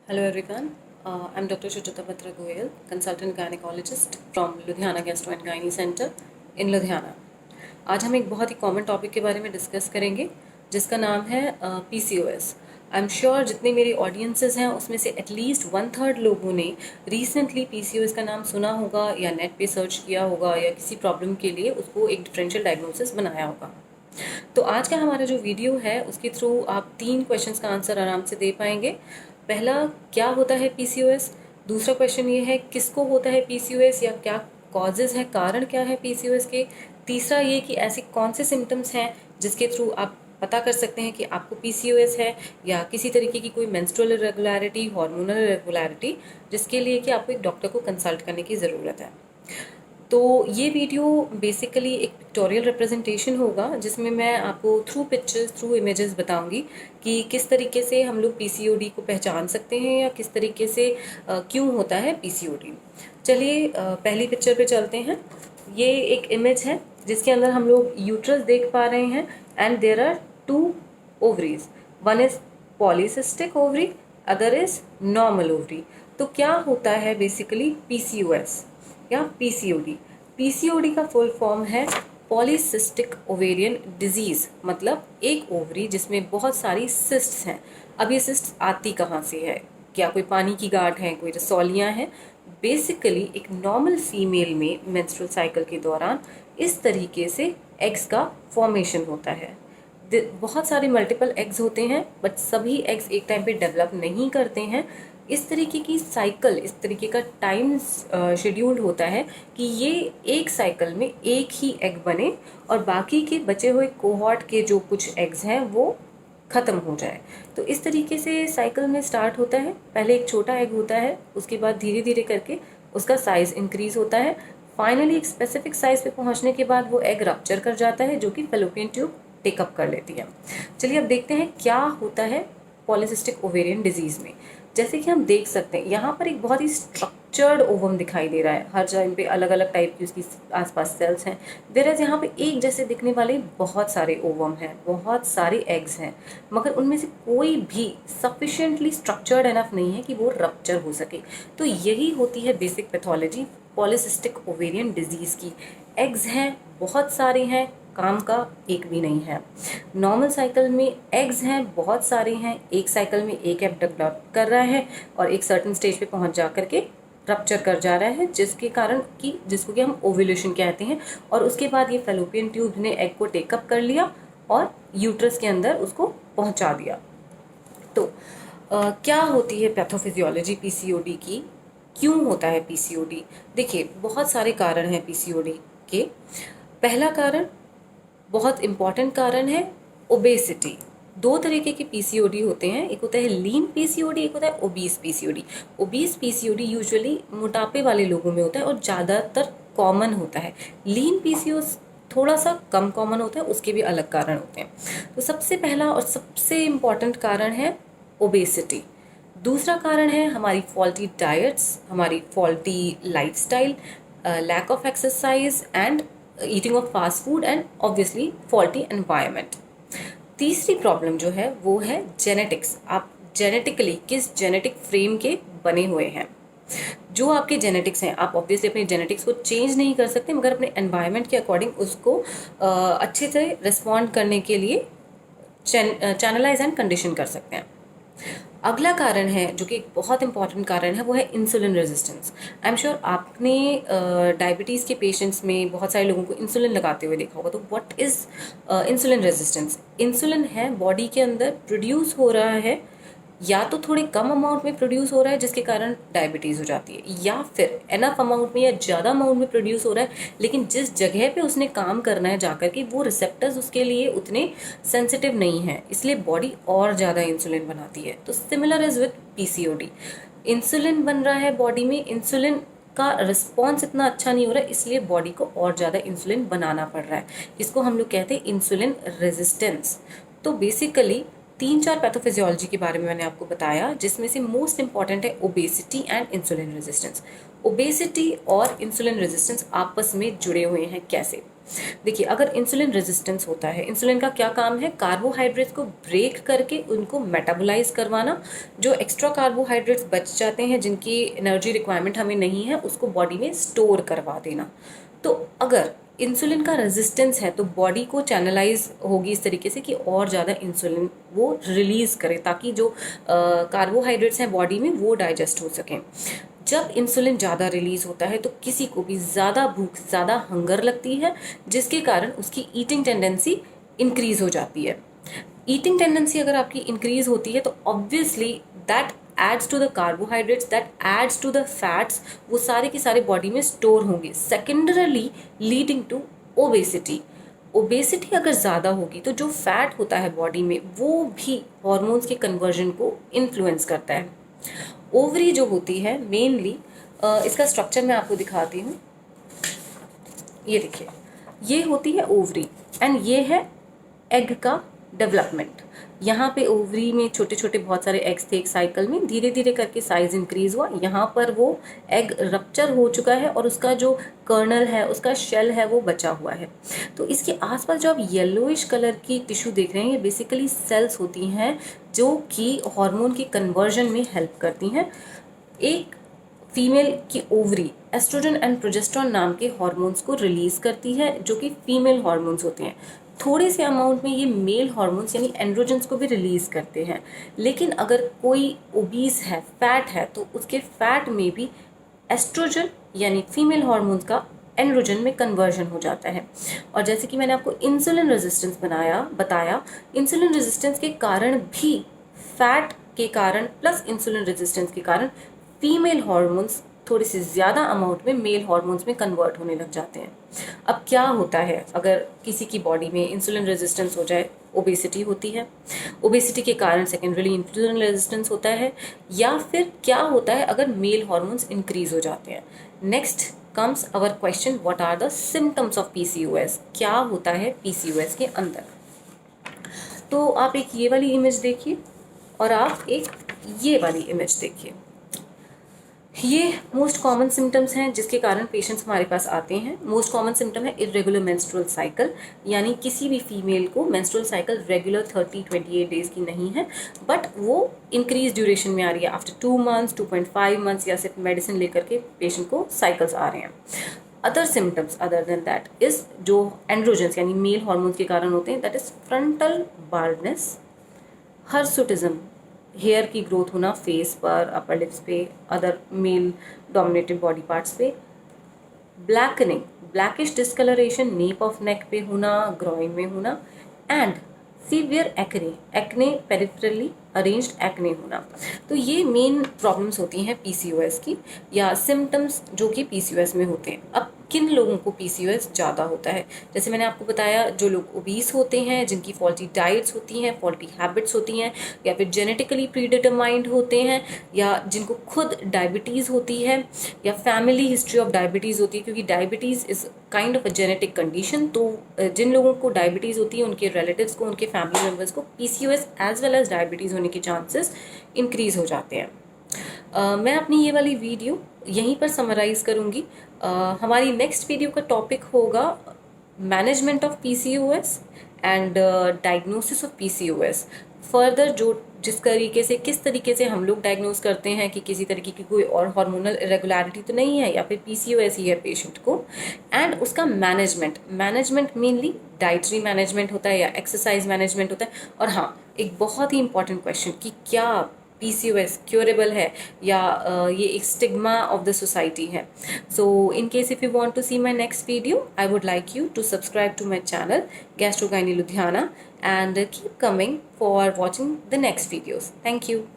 Hello everyone, I'm Dr. Shuchita Batra Goyal, consultant gynecologist from Ludhiana Gastro and Gynae Center in Ludhiana. आज हम एक बहुत ही common topic के बारे में डिस्कस करेंगे जिसका नाम है PCOS. आई एम श्योर जितने मेरी ऑडियंसेस हैं उसमें से एटलीस्ट 1/3 लोगों ने रिसेंटली PCOS का नाम सुना होगा या नेट पे सर्च किया होगा या किसी प्रॉब्लम के लिए उसको एक डिफरेंशियल डायग्नोसिस बनाया होगा. तो आज का हमारा जो वीडियो है उसके थ्रू आप 3 क्वेश्चंस का आंसर आराम से दे पाएंगे. पहला, क्या होता है PCOS. दूसरा क्वेश्चन ये है किसको होता है PCOS या क्या कॉजेज़ हैं, कारण क्या है PCOS के. तीसरा ये कि ऐसे कौन से सिम्टम्स हैं जिसके थ्रू आप पता कर सकते हैं कि आपको PCOS है या किसी तरीके की कोई मेंस्ट्रुअल इरेगुलरिटी, हार्मोनल इरेगुलरिटी, जिसके लिए कि आपको एक डॉक्टर को कंसल्ट करने की ज़रूरत है. तो ये वीडियो बेसिकली एक पिक्टोरियल रिप्रेजेंटेशन होगा जिसमें मैं आपको थ्रू पिक्चर्स, थ्रू इमेजेस बताऊंगी कि किस तरीके से हम लोग PCOD को पहचान सकते हैं या किस तरीके से क्यों होता है PCOD. चलिए पहली पिक्चर पे चलते हैं. ये एक इमेज है जिसके अंदर हम लोग यूट्रस देख पा रहे हैं and there are 2 ovaries. One is polycystic ovary, other is normal ovary. तो क्या होता है बेसिकली PCOS या PCOD. PCOD का फुल फॉर्म है पॉलीसिस्टिक ओवेरियन डिजीज, मतलब एक ओवरी जिसमें बहुत सारी सिस्ट्स हैं. अब ये सिस्ट्स आती कहाँ से है? क्या कोई पानी की गांठ है, कोई रसौलियाँ हैं? बेसिकली एक नॉर्मल फीमेल में मेंस्ट्रुअल साइकिल के दौरान इस तरीके से एग्स का फॉर्मेशन होता है. बहुत सारे मल्टीपल एग्स होते हैं बट सभी एग्स एक टाइम पे डेवलप नहीं करते हैं. इस तरीके की साइकिल, इस तरीके का टाइम शेड्यूल्ड होता है कि ये एक साइकिल में एक ही एग बने और बाकी के बचे हुए कोहॉर्ट के जो कुछ एग्स हैं वो ख़त्म हो जाए. तो इस तरीके से साइकिल में स्टार्ट होता है. पहले एक छोटा एग होता है, उसके बाद धीरे धीरे करके उसका साइज़ इंक्रीज होता है. फाइनली एक स्पेसिफिक साइज़ पे पहुंचने के बाद वो एग रप्चर कर जाता है जो कि फैलोपियन ट्यूब टेकअप कर लेती है. चलिए अब देखते हैं क्या होता है पॉलीसिस्टिक ओवेरियन डिजीज़ में. जैसे कि हम देख सकते हैं यहाँ पर एक बहुत ही स्ट्रक्चर्ड ओवम दिखाई दे रहा है. हर जगह पे अलग अलग टाइप की उसकी आसपास सेल्स हैं. वेयरएज़ यहाँ पे एक जैसे दिखने वाले बहुत सारे ओवम हैं, बहुत सारे एग्स हैं, मगर उनमें से कोई भी सफिशिएंटली स्ट्रक्चर्ड इनफ नहीं है कि वो रप्चर हो सके. तो यही होती है basic pathology polycystic ovarian disease की. एग्स हैं, बहुत सारे हैं, काम का एक भी नहीं है. नॉर्मल साइकिल में एग्स हैं, बहुत सारे हैं, एक साइकिल में एक एग डेवलप कर रहा है और एक सर्टेन स्टेज पे पहुंच जा करके रप्चर कर जा रहा है जिसके कारण कि जिसको कि हम ओव्यूलेशन कहते हैं. और उसके बाद ये फैलोपियन ट्यूब ने एग को टेकअप कर लिया और यूट्रस के अंदर उसको पहुंचा दिया. तो क्या होती है पैथोफिजियोलॉजी PCOD की, क्यों होता है PCOD? देखिए बहुत सारे कारण हैं PCOD के. पहला कारण, बहुत इम्पॉर्टेंट कारण है ओबेसिटी. 2 तरीके के PCOD होते हैं, एक होता है लीन PCOD, एक होता है obese PCOD. Obese PCOD usually मोटापे वाले लोगों में होता है और ज़्यादातर कॉमन होता है. लीन PCOS थोड़ा सा कम कॉमन होता है, उसके भी अलग कारण होते हैं. तो सबसे पहला और सबसे इम्पॉर्टेंट कारण है ओबेसिटी. दूसरा कारण है हमारी फॉल्टी डाइट्स, हमारी faulty lifestyle, lack of exercise and eating of fast food and obviously faulty environment. तीसरी प्रॉब्लम जो है वो है जेनेटिक्स. आप जेनेटिकली किस जेनेटिक फ्रेम के बने हुए हैं. जो आपके जेनेटिक्स हैं, आप ऑब्वियसली अपने जेनेटिक्स को चेंज नहीं कर सकते मगर अपने एनवायरनमेंट के अकॉर्डिंग उसको अच्छे से रिस्पॉन्ड करने के लिए चैनलाइज एंड कंडीशन कर सकते हैं. अगला कारण है जो कि एक बहुत इंपॉर्टेंट कारण है वो है insulin resistance. I am sure आपने डायबिटीज़ के पेशेंट्स में बहुत सारे लोगों को इंसुलिन लगाते हुए देखा होगा. तो what is insulin resistance? Insulin है बॉडी के अंदर प्रोड्यूस हो रहा है, या तो थोड़े कम अमाउंट में प्रोड्यूस हो रहा है जिसके कारण डायबिटीज़ हो जाती है, या फिर एनफ अमाउंट में या ज़्यादा अमाउंट में प्रोड्यूस हो रहा है लेकिन जिस जगह पे उसने काम करना है जाकर के वो रिसेप्टर्स उसके लिए उतने सेंसिटिव नहीं हैं, इसलिए बॉडी और ज़्यादा इंसुलिन बनाती है. तो similar is with PCOD. Insulin बन रहा है बॉडी में, इंसुलिन का रिस्पॉन्स इतना अच्छा नहीं हो रहा है इसलिए बॉडी को और ज़्यादा इंसुलिन बनाना पड़ रहा है. इसको हम लोग कहते हैं इंसुलिन रेजिस्टेंस. तो बेसिकली 3-4 पैथोफिजियोलॉजी के बारे में मैंने आपको बताया जिसमें से मोस्ट इंपॉर्टेंट है obesity and insulin resistance. Obesity और इंसुलिन रेजिस्टेंस आपस में जुड़े हुए हैं कैसे? देखिए, अगर इंसुलिन रेजिस्टेंस होता है, इंसुलिन का क्या काम है, कार्बोहाइड्रेट्स को ब्रेक करके उनको मेटाबोलाइज करवाना, जो एक्स्ट्रा कार्बोहाइड्रेट्स बच जाते हैं जिनकी एनर्जी रिक्वायरमेंट हमें नहीं है उसको बॉडी में स्टोर करवा देना। तो अगर इंसुलिन का रेजिस्टेंस है तो बॉडी को चैनलाइज होगी इस तरीके से कि और ज़्यादा इंसुलिन वो रिलीज करे ताकि जो कार्बोहाइड्रेट्स हैं बॉडी में वो डाइजेस्ट हो सकें। जब इंसुलिन ज़्यादा रिलीज होता है तो किसी को भी ज़्यादा भूख, ज़्यादा हंगर लगती है, जिसके कारण उसकी ईटिंग टेंडेंसी इंक्रीज हो जाती है। ईटिंग टेंडेंसी अगर आपकी इंक्रीज होती है तो obviously that adds to the carbohydrates, that adds to the fats, वो सारे के सारे बॉडी में स्टोर होंगे, secondarily leading to obesity. Obesity अगर ज़्यादा होगी तो जो फैट होता है बॉडी में वो भी हॉर्मोन्स के कन्वर्जन को इन्फ्लुएंस करता है। ओवरी जो होती है मेनली, इसका स्ट्रक्चर मैं आपको दिखाती हूँ। ये देखिए, ये होती है ओवरी एंड ये है एग का डेवलपमेंट। यहाँ पे ओवरी में छोटे छोटे बहुत सारे एग्स थे एक साइकिल में, धीरे धीरे करके साइज इंक्रीज हुआ, यहाँ पर वो एग रप्चर हो चुका है और उसका जो कर्नल है, उसका शेल है, वो बचा हुआ है। तो इसके आसपास जो आप येलोइश कलर की टिश्यू देख रहे हैं, ये बेसिकली सेल्स होती हैं जो कि हार्मोन के कन्वर्जन में हेल्प करती हैं। एक फीमेल की ओवरी एस्ट्रोजन एंड प्रोजेस्टेरॉन नाम के हार्मोन्स को रिलीज करती है जो कि फीमेल हार्मोन्स होते हैं। थोड़े से अमाउंट में ये मेल हार्मोन्स यानी एंड्रोजन्स को भी रिलीज करते हैं। लेकिन अगर कोई ओबीस है, फैट है, तो उसके फैट में भी एस्ट्रोजन यानी फीमेल हार्मोन्स का एंड्रोजन में कन्वर्जन हो जाता है। और जैसे कि मैंने आपको इंसुलिन रेजिस्टेंस बताया, इंसुलिन रेजिस्टेंस के कारण भी, फैट के कारण प्लस इंसुलिन रेजिस्टेंस के कारण फीमेल हार्मोन्स थोड़े से ज़्यादा अमाउंट में मेल हार्मोन्स में कन्वर्ट होने लग जाते हैं। अब क्या होता है अगर किसी की बॉडी में इंसुलिन रेजिस्टेंस हो जाए? ओबेसिटी होती है। ओबेसिटी के कारण सेकेंडरी इंसुलिन रेजिस्टेंस होता है। या फिर क्या होता है अगर मेल हार्मोन्स इंक्रीज हो जाते हैं? Next comes our question, what are the symptoms of PCOS? क्या होता है पीसीओएस के अंदर? तो आप एक ये वाली इमेज देखिए और आप एक ये वाली इमेज देखिए। ये मोस्ट कॉमन सिम्टम्स हैं जिसके कारण पेशेंट्स हमारे पास आते हैं। मोस्ट कॉमन सिम्टम है इरेगुलर मेंस्ट्रुअल साइकिल, यानी किसी भी फीमेल को मेंस्ट्रुअल साइकिल रेगुलर 30-28 डेज की नहीं है, बट वो इंक्रीज ड्यूरेशन में आ रही है। आफ्टर 2 मंथ्स, 2.5 मंथ्स या सिर्फ मेडिसिन लेकर के पेशेंट को साइकिल्स आ रहे हैं। Other symptoms other than that is जो एंड्रोजन्स यानी मेल हार्मोन्स के कारण होते हैं, that is frontal baldness, hirsutism, hair की ग्रोथ होना फेस पर, अपर लिप्स पे, other male dominated body parts पे, blackening, blackish discolouration nape of neck पे होना, ग्रॉइन में होना, and severe acne, acne peripherally arranged acne होना। तो ये मेन प्रॉब्लम्स होती हैं पीसीओएस की, या सिम्टम्स जो कि पीसीओएस में होते हैं। अब किन लोगों को पीसीओएस ज़्यादा होता है? जैसे मैंने आपको बताया, जो लोग ओबीस होते हैं, जिनकी फॉल्टी डाइट्स होती हैं, फॉल्टी हैबिट्स होती हैं, या फिर जेनेटिकली प्रीडिटरमाइंड होते हैं, या जिनको खुद डायबिटीज़ होती है, या फैमिली हिस्ट्री ऑफ डायबिटीज़ होती है, क्योंकि diabetes is kind of a genetic condition. तो जिन लोगों को डायबिटीज़ होती है उनके रिलेटिव्स को, उनके फैमिली मेम्बर्स को PCOS as well as diabetes होने के चांसेस इंक्रीज हो जाते हैं। मैं अपनी ये वाली वीडियो यहीं पर समराइज़ करूँगी। हमारी नेक्स्ट वीडियो का टॉपिक होगा management of PCOS and diagnosis of PCOS. Further जो जिस तरीके से, किस तरीके से हम लोग डायग्नोज करते हैं कि किसी तरीके की कोई और हार्मोनल इरेगुलरिटी तो नहीं है या फिर पीसीओएस ही है पेशेंट को, एंड उसका मैनेजमेंट मेनली डाइटरी मैनेजमेंट होता है या एक्सरसाइज मैनेजमेंट होता है। और हाँ, एक बहुत ही इंपॉर्टेंट क्वेश्चन कि क्या पीसीओएस क्योरेबल है या ये एक स्टिग्मा ऑफ द सोसाइटी है? So in case if you want to see my next video, I would like you to subscribe to my channel gastro gynae Ludhiana and keep coming for watching the next videos. Thank you.